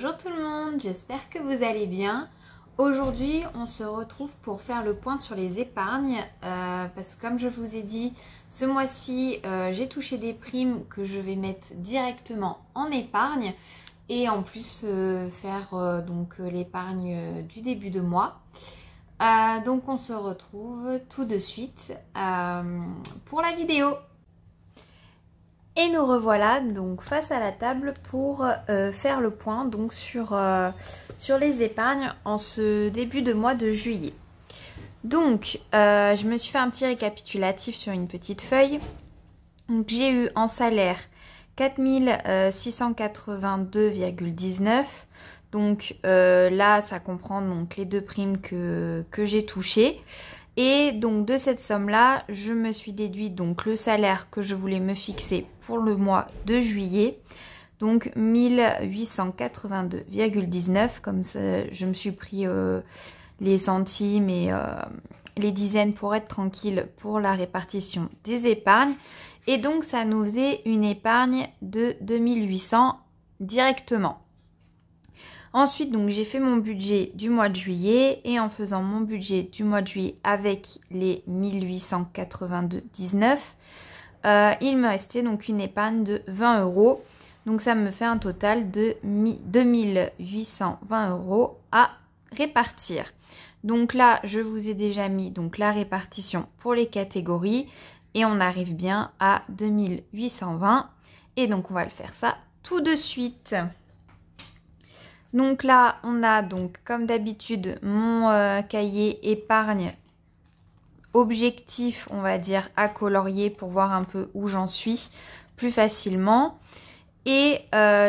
Bonjour tout le monde, j'espère que vous allez bien. Aujourd'hui, on se retrouve pour faire le point sur les épargnes parce que comme je vous ai dit, ce mois-ci, j'ai touché des primes que je vais mettre directement en épargne et en plus faire l'épargne du début de mois. Donc on se retrouve tout de suite pour la vidéo. Et nous revoilà donc face à la table pour faire le point donc sur les épargnes en ce début de mois de juillet. Donc je me suis fait un petit récapitulatif sur une petite feuille. Donc j'ai eu en salaire 4 682,19. Donc là ça comprend donc les deux primes que j'ai touchées. Et donc de cette somme-là, je me suis déduit donc le salaire que je voulais me fixer pour le mois de juillet. Donc 1882,19. Comme ça, je me suis pris les centimes et les dizaines pour être tranquille pour la répartition des épargnes. Et donc ça nous faisait une épargne de 2800 directement. Ensuite, donc j'ai fait mon budget du mois de juillet et en faisant mon budget du mois de juillet avec les 1882,19, il me restait donc une épargne de 20 €. Donc ça me fait un total de 2820 € à répartir. Donc là, je vous ai déjà mis donc la répartition pour les catégories et on arrive bien à 2820. Et donc on va le faire ça tout de suite. Donc là, on a donc comme d'habitude mon cahier épargne objectif, on va dire, à colorier pour voir un peu où j'en suis plus facilement. Et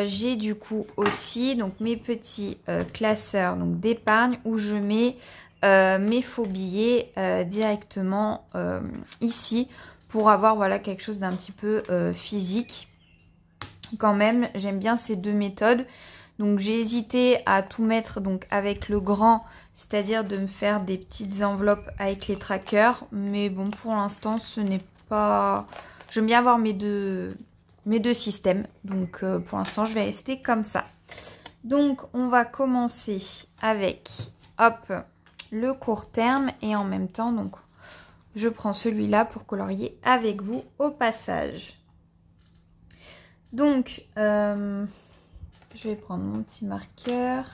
j'ai du coup aussi donc mes petits classeurs d'épargne où je mets mes faux billets directement ici pour avoir voilà quelque chose d'un petit peu physique. Quand même, j'aime bien ces deux méthodes. Donc j'ai hésité à tout mettre donc avec le grand, c'est-à-dire de me faire des petites enveloppes avec les trackers. Mais bon, pour l'instant, ce n'est pas... J'aime bien avoir mes deux systèmes. Donc pour l'instant, je vais rester comme ça. Donc on va commencer avec, hop, le court terme. Et en même temps, donc je prends celui-là pour colorier avec vous au passage. Donc... je vais prendre mon petit marqueur.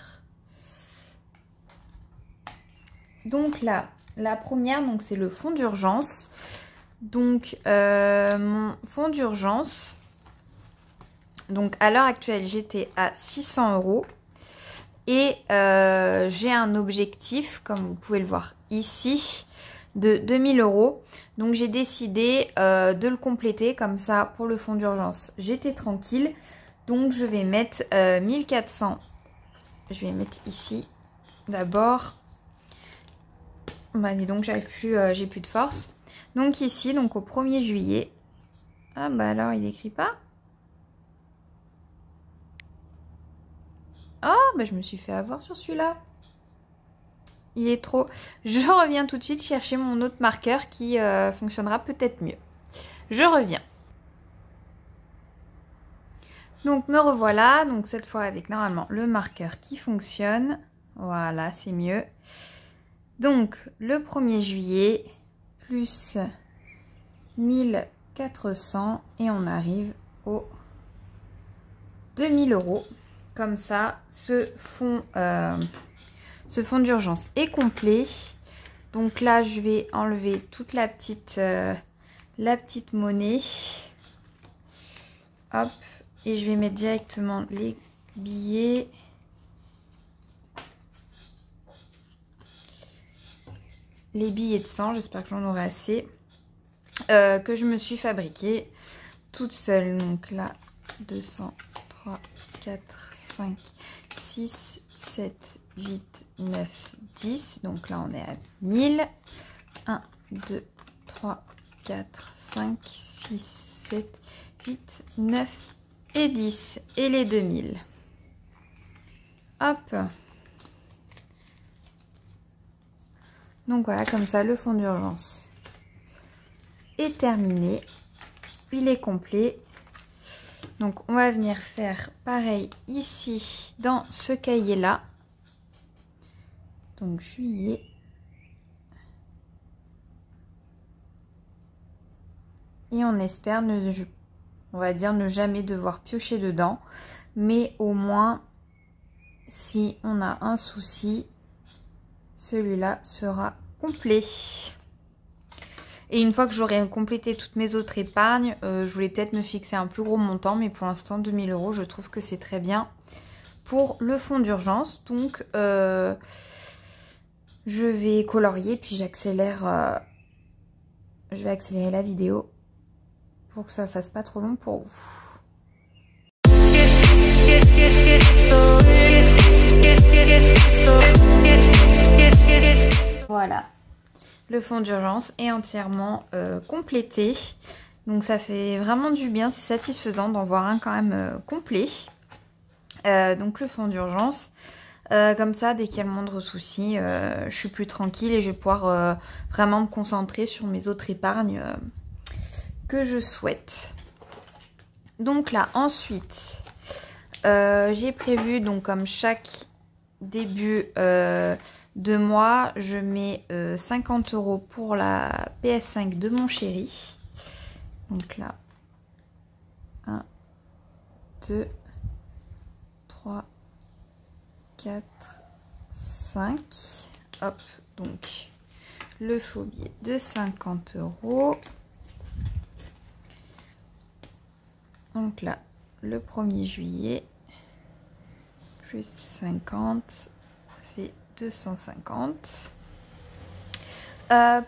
Donc là, la première, donc c'est le fonds d'urgence. Donc mon fonds d'urgence, donc à l'heure actuelle, j'étais à 600 € et j'ai un objectif, comme vous pouvez le voir ici, de 2000 €. Donc j'ai décidé de le compléter comme ça pour le fonds d'urgence. J'étais tranquille. Donc je vais mettre 1400. Je vais mettre ici d'abord. Bah dis donc, j'arrive plus, j'ai plus de force. Donc ici, donc au 1er juillet. Ah bah alors il écrit pas. Oh bah je me suis fait avoir sur celui-là. Il est trop. Je reviens tout de suite chercher mon autre marqueur qui fonctionnera peut-être mieux. Je reviens. Donc me revoilà, donc cette fois avec normalement le marqueur qui fonctionne. Voilà, c'est mieux. Donc le 1er juillet, plus 1400 et on arrive aux 2000 €. Comme ça, ce fonds d'urgence est complet. Donc là, je vais enlever toute la petite monnaie. Hop. Et je vais mettre directement les billets. Les billets de 100, j'espère que j'en aurai assez. Que je me suis fabriqué toute seule. Donc là, 200, 3, 4, 5, 6, 7, 8, 9, 10. Donc là, on est à 1000. 1, 2, 3, 4, 5, 6, 7, 8, 9 et 10 et les 2000. Hop. Donc voilà, comme ça, le fonds d'urgence est terminé. Il est complet. Donc on va venir faire pareil ici dans ce cahier là. Donc juillet. Et on espère, on va dire, ne jamais devoir piocher dedans. Mais au moins, si on a un souci, celui-là sera complet. Et une fois que j'aurai complété toutes mes autres épargnes, je voulais peut-être me fixer un plus gros montant. Mais pour l'instant, 2000 €, je trouve que c'est très bien pour le fonds d'urgence. Donc, je vais colorier, puis j'accélère. Je vais accélérer la vidéo pour que ça ne fasse pas trop long pour vous. Voilà, le fond d'urgence est entièrement complété. Donc ça fait vraiment du bien, c'est satisfaisant d'en voir un quand même complet. Donc le fond d'urgence, comme ça dès qu'il y a le moindre souci, je suis plus tranquille et je vais pouvoir vraiment me concentrer sur mes autres épargnes que je souhaite. Donc là ensuite, j'ai prévu, donc comme chaque début de mois, je mets 50 € pour la PS5 de mon chéri. Donc là, 1, 2, 3, 4, 5. Hop, donc le faux billet de 50 €. Donc là, le 1er juillet, plus 50, ça fait 250.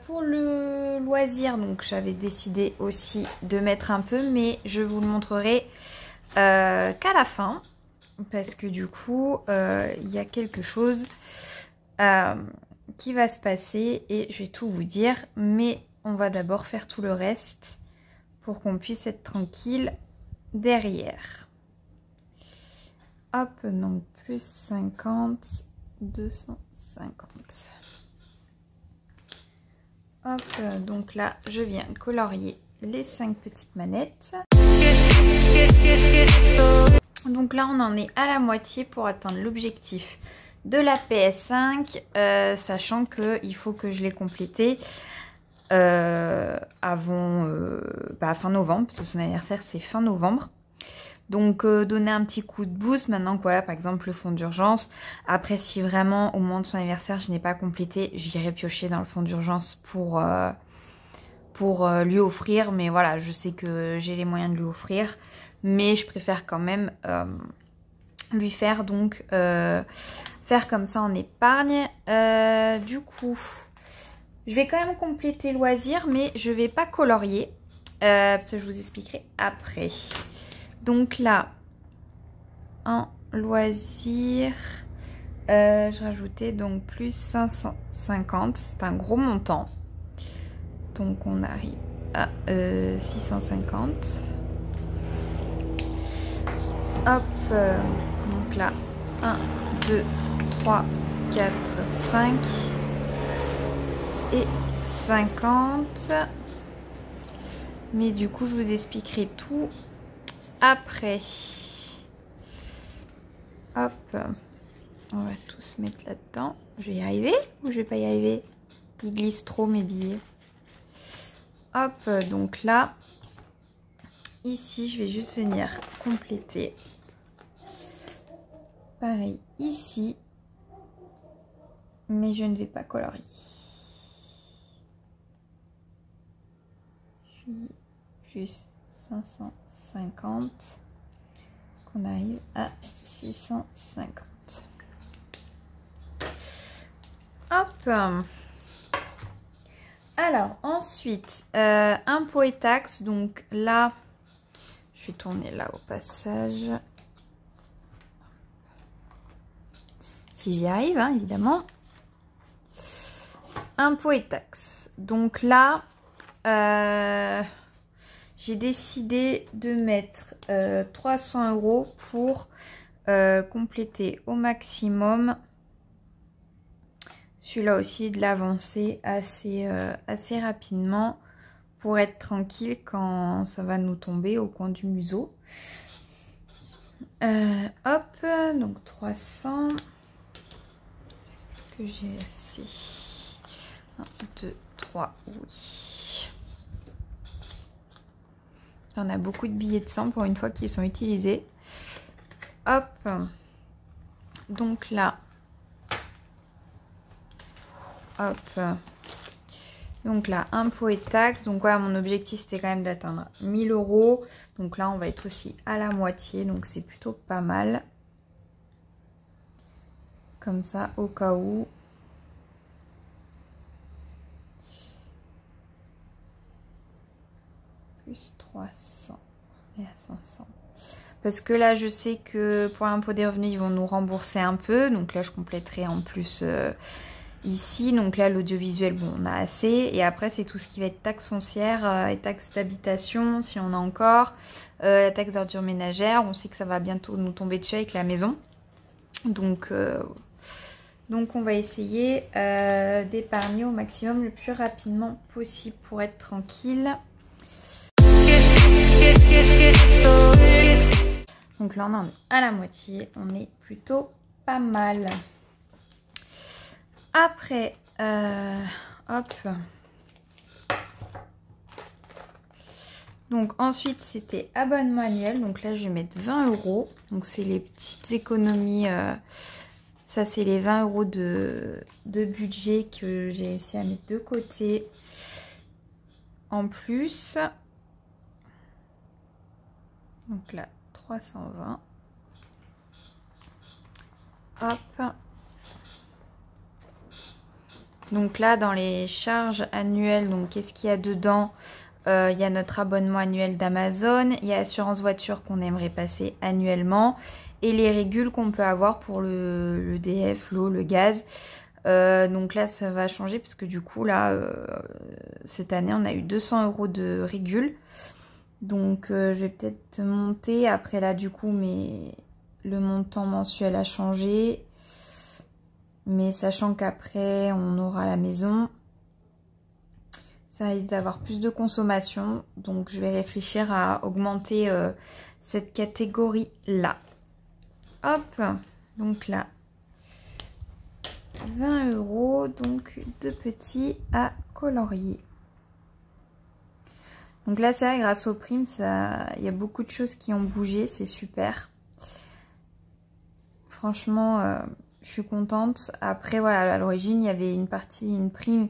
Pour le loisir, donc j'avais décidé aussi de mettre un peu, mais je vous le montrerai qu'à la fin, parce que du coup, il y a quelque chose qui va se passer et je vais tout vous dire, mais on va d'abord faire tout le reste pour qu'on puisse être tranquille derrière. Hop, donc plus 50, 250. Hop, donc là, je viens colorier les 5 petites manettes. Donc là, on en est à la moitié pour atteindre l'objectif de la PS5, sachant qu'il faut que je l'ai complété avant fin novembre, parce que son anniversaire, c'est fin novembre. Donc donner un petit coup de boost maintenant que voilà, par exemple le fonds d'urgence. Après, si vraiment au moment de son anniversaire je n'ai pas complété, j'irai piocher dans le fonds d'urgence pour lui offrir. Mais voilà, je sais que j'ai les moyens de lui offrir, mais je préfère quand même lui faire, donc faire comme ça en épargne. Du coup, je vais quand même compléter loisir, mais je vais pas colorier parce que je vous expliquerai après. Donc là, en loisir, je rajoutais donc plus 550. C'est un gros montant. Donc on arrive à 650. Hop, donc là, 1, 2, 3, 4, 5 et 50. Mais du coup, je vous expliquerai tout après. Hop, on va tous mettre là-dedans. Je vais y arriver ou je vais pas y arriver? Ils glissent trop mes billets. Hop, donc là, ici, je vais juste venir compléter. Pareil ici, mais je ne vais pas colorier. Puis plus 550, qu'on arrive à 650. Hop. Alors ensuite, impôts et taxes. Donc là, je vais tourner là au passage. Si j'y arrive, hein, évidemment. Impôts et taxes. Donc là, j'ai décidé de mettre 300 € pour compléter au maximum. Celui-là aussi de l'avancer assez rapidement pour être tranquille quand ça va nous tomber au coin du museau. Hop, donc 300. Est-ce que j'ai assez? 1, 2, 3, oui. On a beaucoup de billets de 100 pour une fois qu'ils sont utilisés. Hop. Donc là. Hop. Donc là, impôts et taxes. Donc voilà, mon objectif c'était quand même d'atteindre 1000 €. Donc là, on va être aussi à la moitié. Donc c'est plutôt pas mal. Comme ça, au cas où. Plus 300 et à 500. Parce que là, je sais que pour l'impôt des revenus, ils vont nous rembourser un peu. Donc là, je compléterai en plus ici. Donc là, l'audiovisuel, bon, on a assez. Et après, c'est tout ce qui va être taxe foncière et taxe d'habitation, si on a encore. La taxe d'ordures ménagères, on sait que ça va bientôt nous tomber dessus avec la maison. Donc on va essayer d'épargner au maximum le plus rapidement possible pour être tranquille. Donc là, on en est à la moitié. On est plutôt pas mal. Après, hop. Donc ensuite, c'était abonnement annuel. Donc là, je vais mettre 20 €. Donc c'est les petites économies. Ça, c'est les 20 € de budget que j'ai réussi à mettre de côté. En plus. Donc là, 320. Hop. Donc là, dans les charges annuelles, donc qu'est-ce qu'il y a dedans? Il y a notre abonnement annuel d'Amazon, il y a l'assurance voiture qu'on aimerait passer annuellement et les régules qu'on peut avoir pour le DF, l'eau, le gaz. Donc là, ça va changer parce que du coup, là, cette année, on a eu 200 € de régules. Donc, je vais peut-être monter. Après, là, du coup, le montant mensuel a changé. Mais sachant qu'après, on aura la maison, ça risque d'avoir plus de consommation. Donc, je vais réfléchir à augmenter cette catégorie-là. Hop, donc là, 20 €, donc de petits à colorier. Donc là, c'est vrai, grâce aux primes, il y a beaucoup de choses qui ont bougé, c'est super. Franchement, je suis contente. Après, voilà, à l'origine, il y avait une prime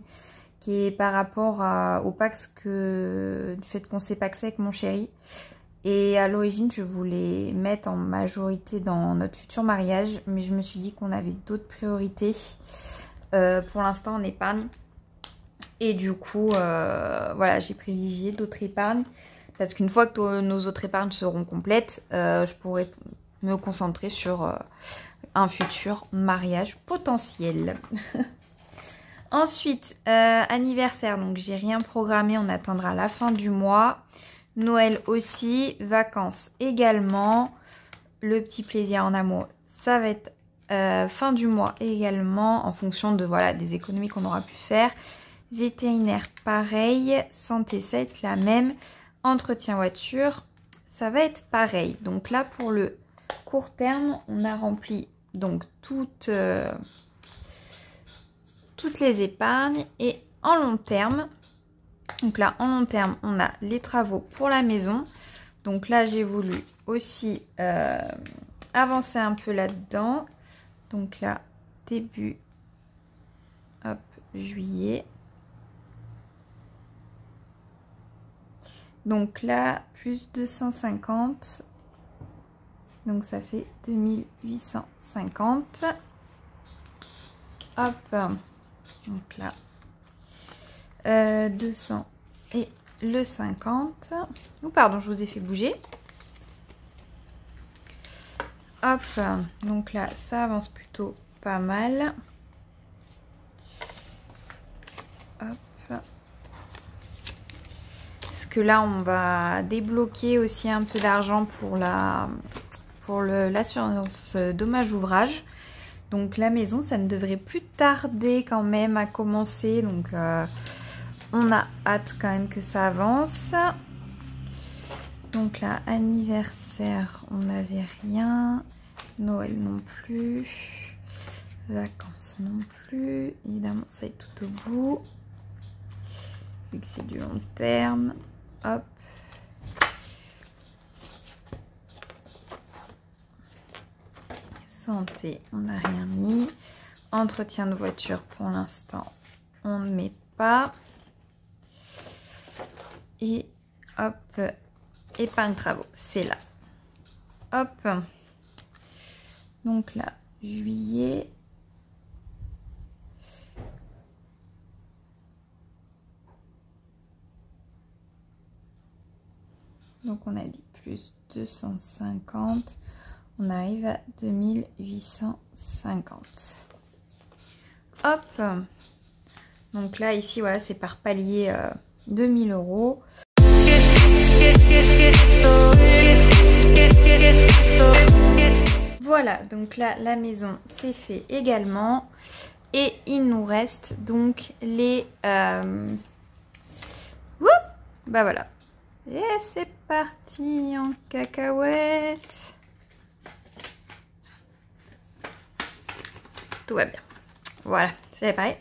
qui est par rapport au Pacs du fait qu'on s'est paxé avec mon chéri. Et à l'origine, je voulais mettre en majorité dans notre futur mariage, mais je me suis dit qu'on avait d'autres priorités pour l'instant en épargne. Et du coup, voilà, j'ai privilégié d'autres épargnes parce qu'une fois que nos autres épargnes seront complètes, je pourrai me concentrer sur un futur mariage potentiel. Ensuite, anniversaire, donc j'ai rien programmé, on attendra la fin du mois. Noël aussi, vacances également. Le petit plaisir en amour, ça va être fin du mois également, en fonction de voilà des économies qu'on aura pu faire. Vétérinaire, pareil. Santé, ça va être la même. Entretien voiture, ça va être pareil. Donc là, pour le court terme, on a rempli donc toutes les épargnes. Et en long terme, donc là, en long terme, on a les travaux pour la maison. Donc là, j'ai voulu aussi avancer un peu là-dedans. Donc là, début, hop, juillet. Donc là, plus 250. Donc ça fait 2850. Hop. Donc là, 200 et le 50. Oh, pardon, je vous ai fait bouger. Hop. Donc là, ça avance plutôt pas mal. Hop. Que là on va débloquer aussi un peu d'argent pour l'assurance dommage ouvrage. Donc la maison, ça ne devrait plus tarder quand même à commencer. Donc on a hâte quand même que ça avance. Donc là, anniversaire, on n'avait rien. Noël non plus. Vacances non plus. Évidemment, ça est tout au bout. Vu que c'est du long terme. Hop. Santé, on n'a rien mis. Entretien de voiture, pour l'instant, on ne met pas. Et hop, épargne travaux, c'est là. Hop. Donc là, juillet. Donc on a dit plus 250. On arrive à 2850. Hop. Donc là, ici, voilà, c'est par palier 2000 €. Voilà, donc là, la maison, c'est fait également. Et il nous reste donc les... Bah voilà. Et c'est parti en cacahuète. Tout va bien. Voilà, c'est pareil.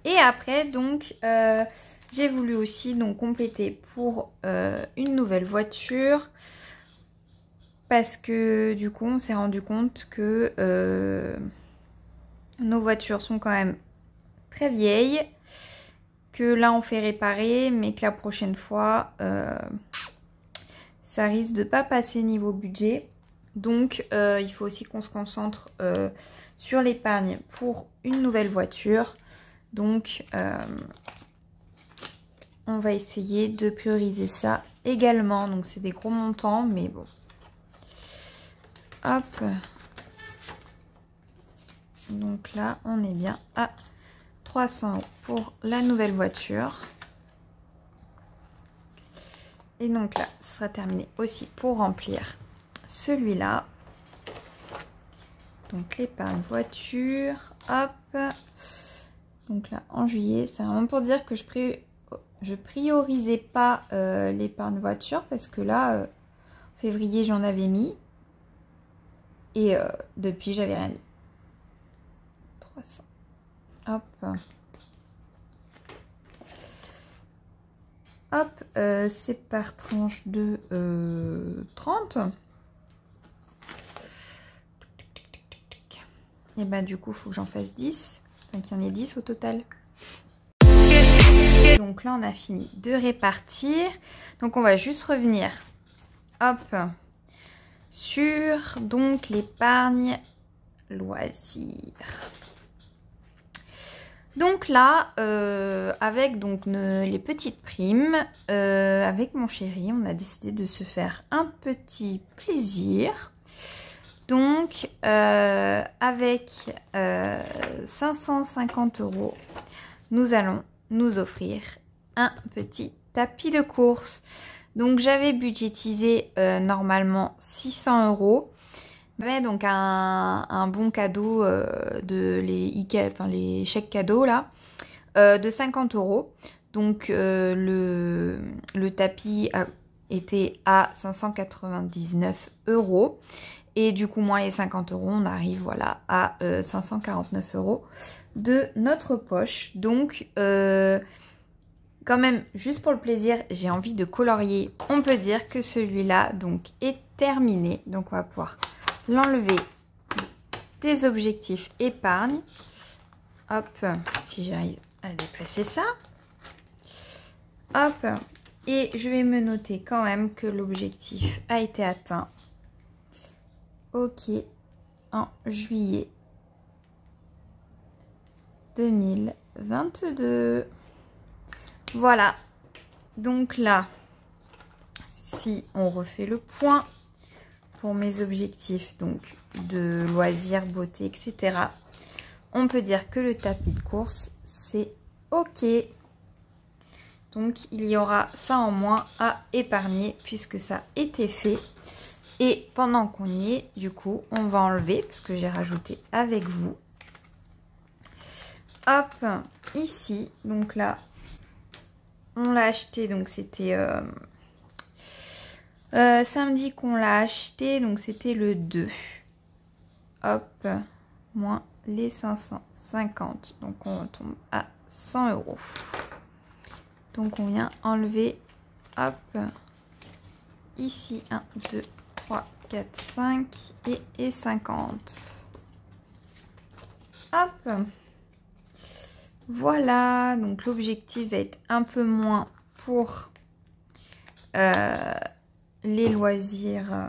Et après, donc, j'ai voulu aussi donc compléter pour une nouvelle voiture. Parce que du coup, on s'est rendu compte que nos voitures sont quand même très vieilles. Que là, on fait réparer, mais que la prochaine fois, ça risque de pas passer niveau budget. Donc, il faut aussi qu'on se concentre sur l'épargne pour une nouvelle voiture. Donc, on va essayer de prioriser ça également. Donc, c'est des gros montants, mais bon. Hop. Donc là, on est bien à 300 € pour la nouvelle voiture. Et donc là, ce sera terminé aussi pour remplir celui-là. Donc l'épargne voiture, hop. Donc là, en juillet, c'est vraiment pour dire que je priorisais pas l'épargne voiture parce que là, en février, j'en avais mis. Et depuis, j'avais rien mis. 300. Hop. Hop, c'est par tranche de 30. Et bah du coup, il faut que j'en fasse 10. Donc il y en ait 10 au total. Donc là, on a fini de répartir. Donc on va juste revenir, hop, sur donc l'épargne loisirs. Donc là, avec donc les petites primes, avec mon chéri, on a décidé de se faire un petit plaisir. Donc, avec 550 €, nous allons nous offrir un petit tapis de course. Donc, j'avais budgétisé normalement 600 €. J'avais donc un bon cadeau de les chèques cadeaux là, de 50 €. Donc, le tapis était à 599 €. Et du coup, moins les 50 €, on arrive voilà, à 549 € de notre poche. Donc, quand même, juste pour le plaisir, j'ai envie de colorier. On peut dire que celui-là donc est terminé. Donc, on va pouvoir l'enlever des objectifs épargne. Hop, si j'arrive à déplacer ça. Hop, et je vais me noter quand même que l'objectif a été atteint. Ok, en juillet 2022. Voilà, donc là, si on refait le point pour mes objectifs donc de loisirs, beauté, etc., on peut dire que le tapis de course, c'est ok. Donc, il y aura ça en moins à épargner puisque ça a été fait. Et pendant qu'on y est, du coup, on va enlever, parce que j'ai rajouté avec vous. Hop, ici, donc là, on l'a acheté, donc c'était samedi qu'on l'a acheté, donc c'était le 2. Hop, moins les 550. Donc on tombe à 100 €. Donc on vient enlever, hop, ici 1, 2, 3, 4, 5 et 50. Hop. Voilà, donc l'objectif va être un peu moins pour les loisirs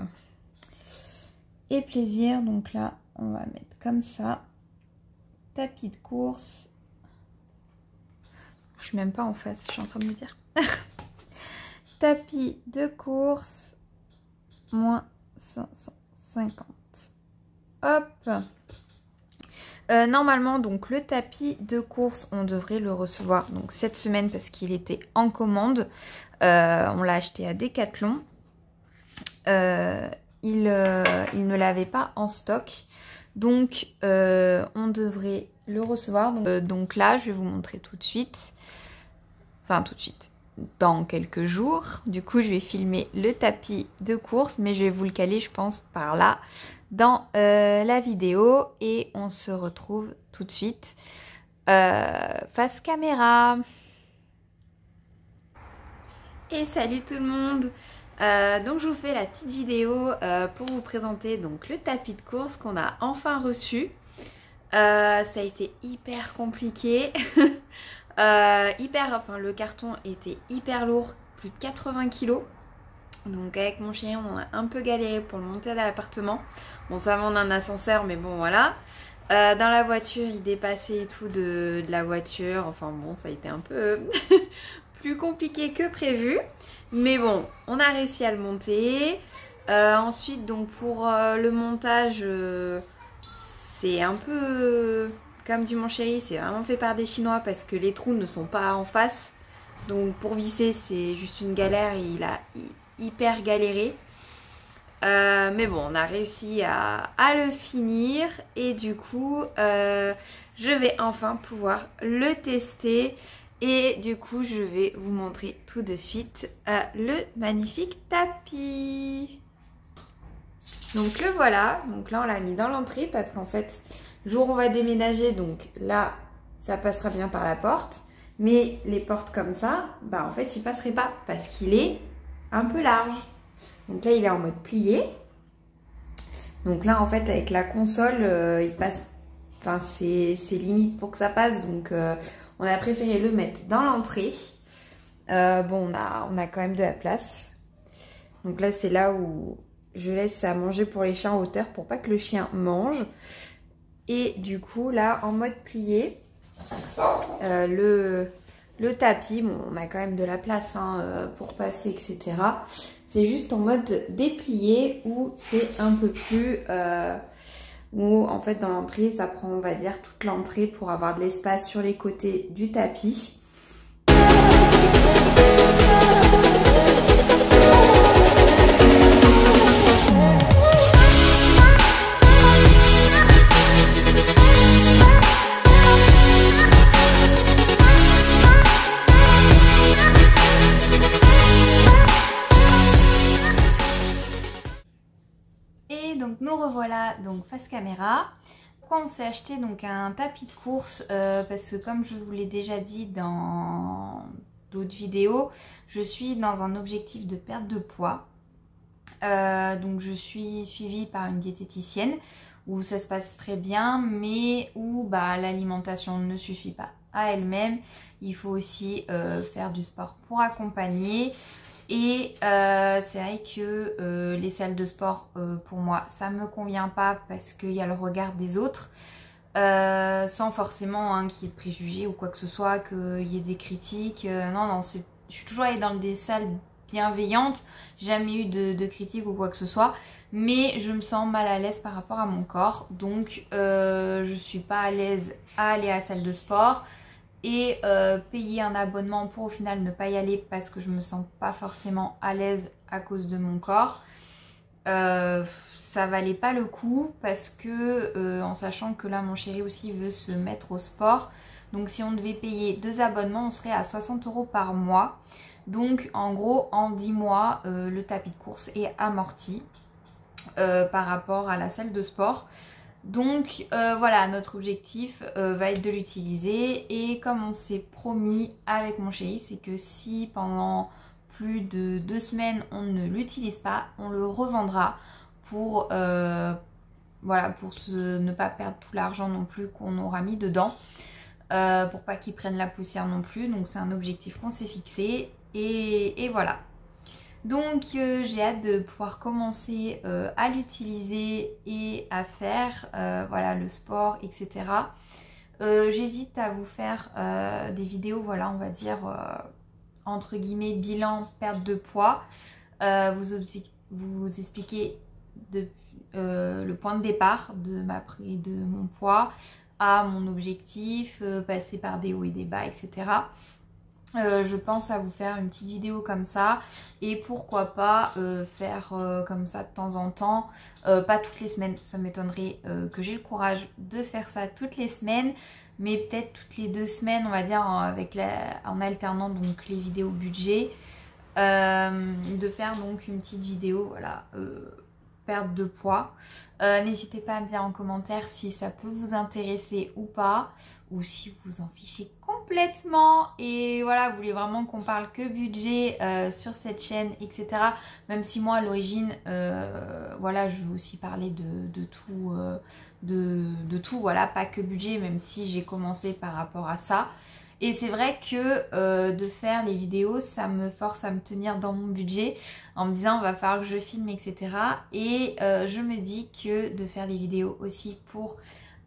et plaisirs. Donc là, on va mettre comme ça. Tapis de course. Je suis même pas en face, je suis en train de me dire. Tapis de course, moins 550. Hop. Normalement, donc le tapis de course, on devrait le recevoir donc cette semaine parce qu'il était en commande. On l'a acheté à Decathlon. Il ne l'avait pas en stock. Donc, on devrait le recevoir. Donc là, je vais vous montrer tout de suite. Enfin, tout de suite. Dans quelques jours. Du coup, je vais filmer le tapis de course. Mais je vais vous le caler, je pense, par là. Dans la vidéo et on se retrouve tout de suite face caméra. Et salut tout le monde. Donc je vous fais la petite vidéo pour vous présenter donc le tapis de course qu'on a enfin reçu. Ça a été hyper compliqué. Enfin le carton était hyper lourd, plus de 80 kg. Donc avec mon chéri on a un peu galéré pour le monter à l'appartement. Bon ça va, on a un ascenseur mais bon voilà. Dans la voiture il dépassait et tout de la voiture. Enfin bon ça a été un peu plus compliqué que prévu. Mais bon on a réussi à le monter. Ensuite donc pour le montage c'est un peu comme dit mon chéri, c'est vraiment fait par des Chinois parce que les trous ne sont pas en face. Donc pour visser c'est juste une galère, il a hyper galéré. Mais bon, on a réussi à le finir et du coup, je vais enfin pouvoir le tester. Et du coup, je vais vous montrer tout de suite le magnifique tapis. Donc le voilà. Donc là, on l'a mis dans l'entrée parce qu'en fait, jour où on va déménager, donc là, ça passera bien par la porte. Mais les portes comme ça, bah en fait, il passerait pas parce qu'il est un peu large. Donc là, il est en mode plié. Donc là, en fait, avec la console, il passe... Enfin, c'est limite pour que ça passe. Donc, on a préféré le mettre dans l'entrée. Bon, on a quand même de la place. Donc là, c'est là où je laisse à manger pour les chiens en hauteur pour pas que le chien mange. Et du coup, là, en mode plié, le tapis, bon, on a quand même de la place hein, pour passer, etc. C'est juste en mode déplié où c'est un peu plus... où en fait dans l'entrée, ça prend on va dire toute l'entrée pour avoir de l'espace sur les côtés du tapis. Donc nous revoilà donc face caméra. Pourquoi on s'est acheté donc un tapis de course parce que comme je vous l'ai déjà dit dans d'autres vidéos, je suis dans un objectif de perte de poids. Donc je suis suivie par une diététicienne où ça se passe très bien mais où bah, l'alimentation ne suffit pas à elle-même. Il faut aussi faire du sport pour accompagner. Et c'est vrai que les salles de sport, pour moi, ça me convient pas parce qu'il y a le regard des autres. Sans forcément hein, qu'il y ait de préjugés ou quoi que ce soit, qu'il y ait des critiques. Non, je suis toujours allée dans des salles bienveillantes. Jamais eu de critiques ou quoi que ce soit. Mais je me sens mal à l'aise par rapport à mon corps. Donc, je suis pas à l'aise à aller à la salle de sport. Et payer un abonnement pour au final ne pas y aller parce que je me sens pas forcément à l'aise à cause de mon corps, ça valait pas le coup parce que en sachant que là mon chéri aussi veut se mettre au sport, Donc si on devait payer 2 abonnements, on serait à 60 € par mois. Donc en gros, en 10 mois, le tapis de course est amorti par rapport à la salle de sport. Donc voilà, notre objectif va être de l'utiliser. Et comme on s'est promis avec mon chéri, c'est que si pendant plus de 2 semaines on ne l'utilise pas, on le revendra pour, voilà, pour ne pas perdre tout l'argent non plus qu'on aura mis dedans. Pour pas qu'il prenne la poussière non plus. Donc c'est un objectif qu'on s'est fixé. Et voilà. Donc j'ai hâte de pouvoir commencer à l'utiliser et à faire voilà, le sport, etc. J'hésite à vous faire des vidéos, voilà, on va dire entre guillemets bilan perte de poids. Vous expliquer le point de départ de mon poids à mon objectif, passer par des hauts et des bas, etc. Je pense à vous faire une petite vidéo comme ça et pourquoi pas faire comme ça de temps en temps, pas toutes les semaines, ça m'étonnerait que j'ai le courage de faire ça toutes les semaines, mais peut-être toutes les 2 semaines, on va dire en alternant donc les vidéos budget, de faire donc une petite vidéo, voilà, perte de poids. N'hésitez pas à me dire en commentaire si ça peut vous intéresser ou pas, ou si vous en fichez complètement et voilà, vous voulez vraiment qu'on parle que budget sur cette chaîne, etc. Même si moi à l'origine, voilà, je veux aussi parler de tout, voilà, pas que budget, même si j'ai commencé par rapport à ça. Et c'est vrai que de faire les vidéos, ça me force à me tenir dans mon budget en me disant va falloir que je filme, etc. Et je me dis que de faire les vidéos aussi pour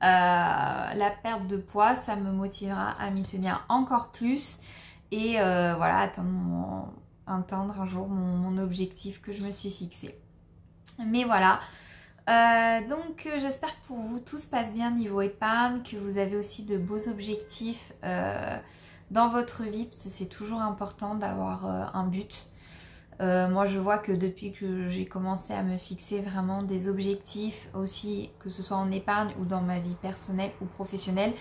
la perte de poids, ça me motivera à m'y tenir encore plus et voilà, atteindre un jour mon objectif que je me suis fixé. Mais voilà. Donc j'espère que pour vous tout se passe bien niveau épargne, que vous avez aussi de beaux objectifs dans votre vie, parce que c'est toujours important d'avoir un but. Moi je vois que depuis que j'ai commencé à me fixer vraiment des objectifs aussi, que ce soit en épargne ou dans ma vie personnelle ou professionnelle,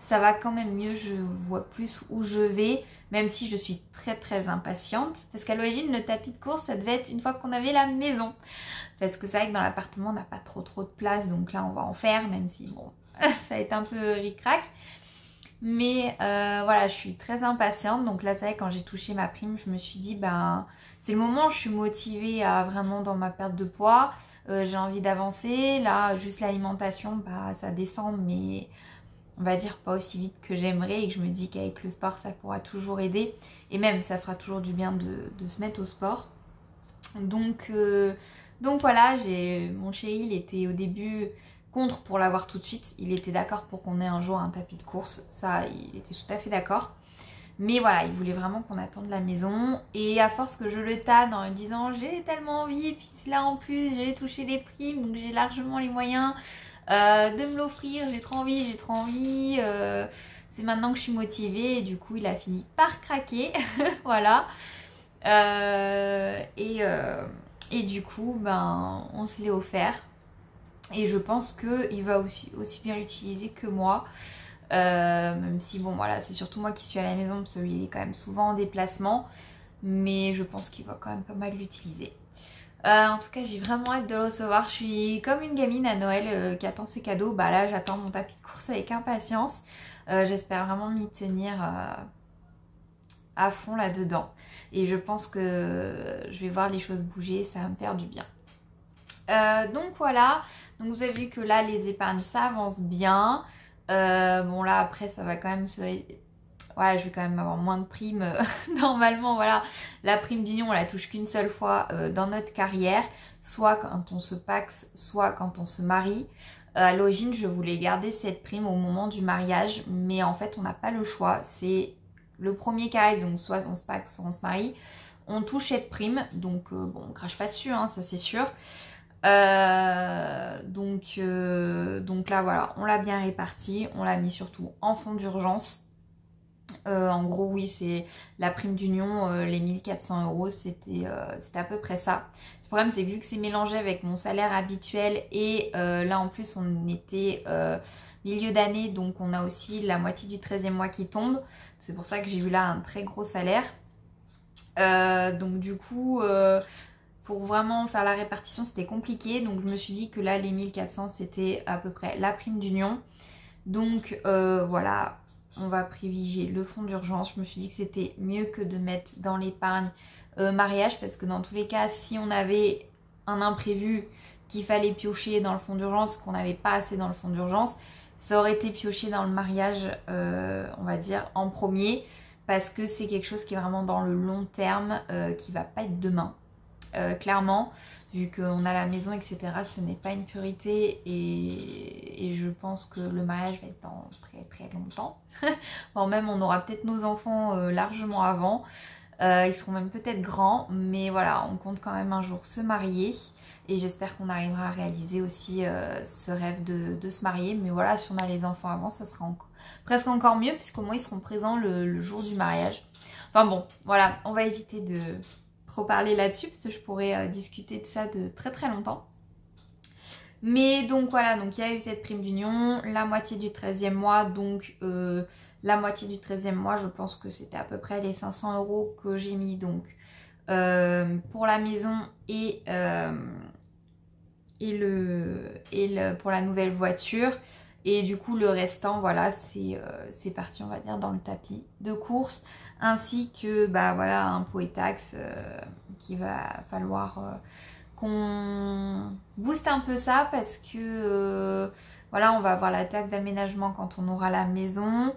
ça va quand même mieux, je vois plus où je vais, même si je suis très très impatiente. Parce qu'à l'origine, le tapis de course, ça devait être une fois qu'on avait la maison. Parce que c'est vrai que dans l'appartement, on n'a pas trop de place, donc là, on va en faire, même si, bon, ça va être un peu ric-rac. Mais voilà, je suis très impatiente. Donc là, c'est vrai, quand j'ai touché ma prime, je me suis dit, ben, c'est le moment où je suis motivée à vraiment dans ma perte de poids. J'ai envie d'avancer. Là, juste l'alimentation, bah, ça descend, mais on va dire pas aussi vite que j'aimerais, et que je me dis qu'avec le sport ça pourra toujours aider et même ça fera toujours du bien de se mettre au sport. Donc voilà, mon chéri, il était au début contre pour l'avoir tout de suite, il était d'accord pour qu'on ait un jour un tapis de course, ça il était tout à fait d'accord. Mais voilà, il voulait vraiment qu'on attende la maison. Et à force que je le tanne en me disant j'ai tellement envie, et puis là en plus j'ai touché les primes, donc j'ai largement les moyens de me l'offrir, j'ai trop envie, c'est maintenant que je suis motivée. Et du coup il a fini par craquer, voilà. Et du coup ben on se l'est offert. Et je pense qu'il va aussi bien l'utiliser que moi. Même si bon voilà, c'est surtout moi qui suis à la maison parce qu'il est quand même souvent en déplacement, mais je pense qu'il va quand même pas mal l'utiliser. En tout cas j'ai vraiment hâte de le recevoir, je suis comme une gamine à Noël qui attend ses cadeaux. Bah là j'attends mon tapis de course avec impatience, j'espère vraiment m'y tenir à fond là dedans et je pense que je vais voir les choses bouger, ça va me faire du bien. Donc voilà, donc vous avez vu que là les épargnes ça avance bien. Bon là après ça va quand même voilà, je vais quand même avoir moins de primes normalement. Voilà, la prime d'union on la touche qu'une seule fois dans notre carrière, soit quand on se paxe, soit quand on se marie. À l'origine je voulais garder cette prime au moment du mariage, mais en fait on n'a pas le choix, c'est le premier qui arrive, donc soit on se paxe soit on se marie, on touche cette prime, donc bon on crache pas dessus hein, ça c'est sûr. Donc là voilà, on l'a bien réparti, on l'a mis surtout en fonds d'urgence. En gros oui, c'est la prime d'union, les 1400 €, c'était à peu près ça. Le problème c'est que vu que c'est mélangé avec mon salaire habituel et là en plus on était milieu d'année, donc on a aussi la moitié du 13e mois qui tombe. C'est pour ça que j'ai eu là un très gros salaire. Donc du coup, pour vraiment faire la répartition, c'était compliqué. Donc je me suis dit que là, les 1400, c'était à peu près la prime d'union. Donc voilà, on va privilégier le fonds d'urgence. Je me suis dit que c'était mieux que de mettre dans l'épargne mariage, parce que dans tous les cas, si on avait un imprévu qu'il fallait piocher dans le fonds d'urgence, qu'on n'avait pas assez dans le fonds d'urgence, ça aurait été pioché dans le mariage, on va dire, en premier, parce que c'est quelque chose qui est vraiment dans le long terme, qui va pas être demain. Clairement, vu qu'on a la maison, etc., ce n'est pas une priorité et je pense que le mariage va être dans très très longtemps. Bon, même on aura peut-être nos enfants largement avant. Ils seront même peut-être grands, mais voilà, on compte quand même un jour se marier et j'espère qu'on arrivera à réaliser aussi ce rêve de se marier. Mais voilà, si on a les enfants avant, ça sera presque encore mieux puisqu'au moins ils seront présents le jour du mariage. Enfin bon, voilà, on va éviter de trop parler là-dessus parce que je pourrais discuter de ça de très très longtemps. Mais donc voilà, donc il y a eu cette prime d'union, la moitié du 13e mois, donc la moitié du 13e mois, je pense que c'était à peu près les 500 € que j'ai mis donc pour la maison et pour la nouvelle voiture. Et du coup le restant, voilà, c'est parti, on va dire, dans le tapis de course, ainsi que bah voilà, impôts et taxes qu'il va falloir qu'on booste un peu ça, parce que voilà, on va avoir la taxe d'aménagement quand on aura la maison.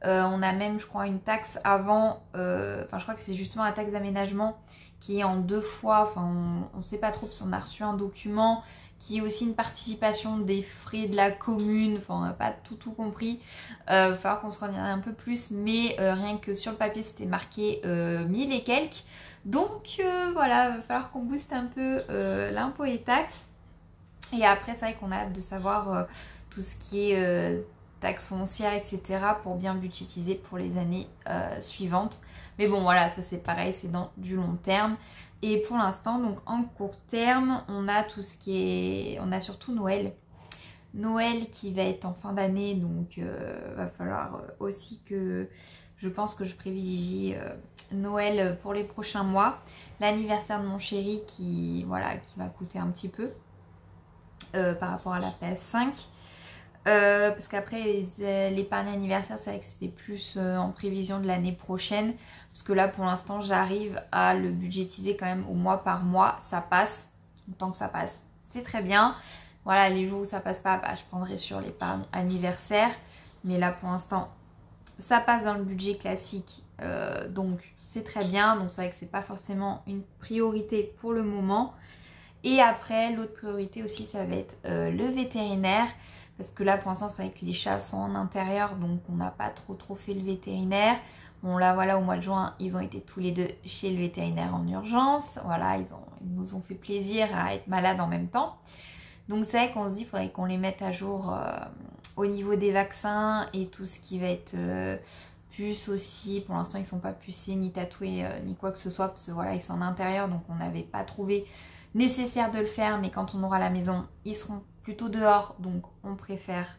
On a même, je crois, une taxe avant, enfin je crois que c'est justement la taxe d'aménagement qui est en 2 fois, enfin on ne sait pas trop parce qu'on a reçu un document qui est aussi une participation des frais de la commune, enfin on n'a pas tout compris, il va falloir qu'on se renseigne un peu plus, mais rien que sur le papier c'était marqué 1000 et quelques, donc voilà, il va falloir qu'on booste un peu l'impôt et taxes. Et après c'est vrai qu'on a hâte de savoir tout ce qui est taxes foncières, etc. pour bien budgétiser pour les années suivantes. Mais bon voilà, ça c'est pareil, c'est dans du long terme. Et pour l'instant, donc en court terme, on a tout ce qui est... On a surtout Noël. Noël qui va être en fin d'année, donc va falloir aussi que... Je pense que je privilégie Noël pour les prochains mois. L'anniversaire de mon chéri qui, voilà, qui va coûter un petit peu par rapport à la PS5. Parce qu'après l'épargne anniversaire, c'est vrai que c'était plus en prévision de l'année prochaine, parce que là pour l'instant j'arrive à le budgétiser quand même au mois par mois, ça passe, tant que ça passe c'est très bien. Voilà, les jours où ça passe pas, bah, je prendrai sur l'épargne anniversaire, mais là pour l'instant ça passe dans le budget classique, donc c'est très bien. Donc c'est vrai que c'est pas forcément une priorité pour le moment. Et après l'autre priorité aussi, ça va être le vétérinaire. Parce que là, pour l'instant, c'est vrai que les chats sont en intérieur, donc on n'a pas trop fait le vétérinaire. Bon, là, voilà, au mois de juin, ils ont été tous les deux chez le vétérinaire en urgence. Voilà, ils nous ont fait plaisir à être malades en même temps. Donc c'est vrai qu'on se dit qu'il faudrait qu'on les mette à jour au niveau des vaccins et tout ce qui va être puce aussi. Pour l'instant, ils ne sont pas pucés, ni tatoués, ni quoi que ce soit, parce que voilà, ils sont en intérieur, donc on n'avait pas trouvé nécessaire de le faire. Mais quand on aura la maison, ils seront plutôt dehors, donc on préfère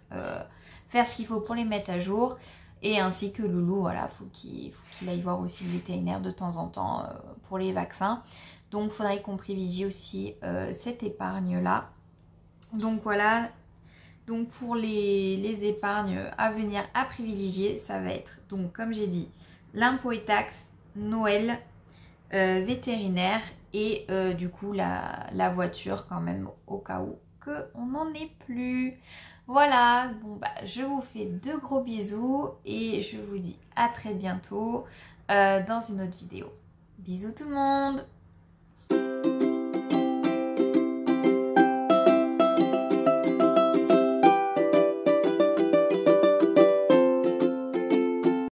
faire ce qu'il faut pour les mettre à jour. Et ainsi que Loulou, voilà, faut qu'il aille voir aussi le vétérinaire de temps en temps pour les vaccins. Donc il faudrait qu'on privilégie aussi cette épargne là. Donc voilà, donc pour les épargnes à venir à privilégier, ça va être, donc comme j'ai dit, l'impôt et taxes, Noël, vétérinaire et du coup la voiture quand même, au cas où qu'on n'en ait plus. Voilà, bon bah je vous fais de gros bisous et je vous dis à très bientôt dans une autre vidéo. Bisous tout le monde!